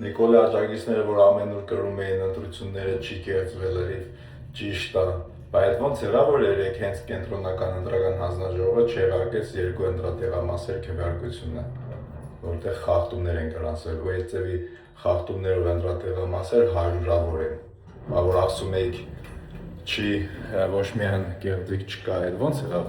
Նիկոլի աջակիցները, որ ամենուր կրում էին ընտրությունները չի կերծվել լրիվ ճիշտ է, բայց ոնց եղավ, որ երեք հենց կենտրոնական ընտրական հանձնաժողովը չեղարկեց երկու ընտրատեղամասեր քվեարկությունը, որտեղ խախտումներ են գրանցվել, ու այդ ձևի խախտումներով ընտրատեղամասեր հարյուրավոր են, որ ասում էիք չի ոչ միայն կեղծիք չկա, այդ ոնց եղավ,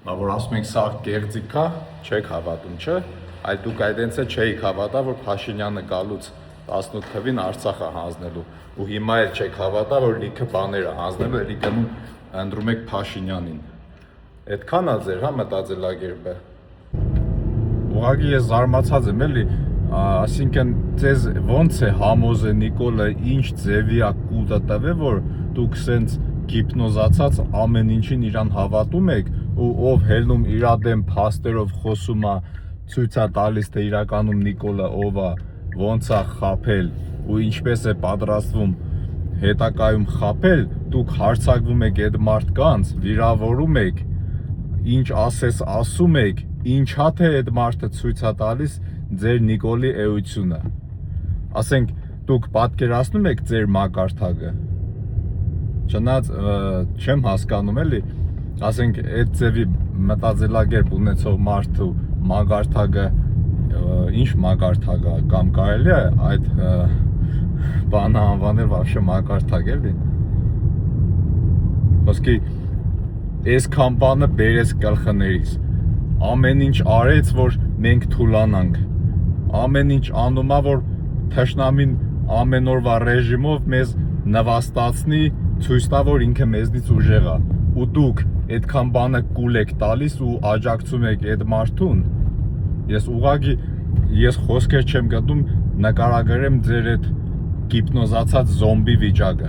որ ասում ենք սա կեղծիք կա, չեք հավատում, չէ, այդ դուք այդենց է չէիք հավատա, որ Փաշինյանը գալուց 18 թվին Արցախ է հանձնելու, ու հիմա էլ չեք հավատա, որ լիքը բաներ է հանձնելու, էլի գնում ընտրում եք Փաշինյանին, այդքան է ձեր մտածելակերպը, ուղղակի ես զարմացած եմ էլի, այսինքն ձեզ ոնց է համոզե Նիկոլը ինչ ձևի է կուտը տվել, որ դուք սենց գիպնոզացած ամեն ինչին իրան հավատում եք, ու ով հելնում իրա դեմ փաստերով խոսում է, ցույց է տալիս, թե իրականում Նիկոլը ով է, ոնց է խաբել ու ինչպես է պատրաստվում հետագայում խաբել, դուք հարձակվում եք այդ մարդկանց, վիրավորում եք, ինչ ասես ասում եք, ինչա թե այդ մարդը ցույց է տալիս ձեր Նիկոլի էությունը։ Ասենք դուք պատկերացնում եք ձեր մակարդակը։ Չնայած չեմ հասկանում էլի, ասենք այդ ձևի մտածելակերպ ունեցող մարդու մակարդակը ինչ մակարդակ է, կամ կարելի է այդ բանը անվանել вообще մակարդակ էլի։ Ոսկի այսքան բանը բերեց գլխներից, ամեն ինչ արեց, որ մենք թուլանանք, ամեն ինչ անում է, որ թշնամին ամեն օրվա ռեժիմով մեզ նվաստացնի, ցույց տա, որ ինքը մեզնից ուժեղ է, ու դուք այդքան բանը կուլ եք տալիս ու աջակցում եք այդ մարդուն, ես ուղղակի ես խոսքեր չեմ գտնում նկարագրեմ ձեր այդ գիպնոզացած զոմբի վիճակը։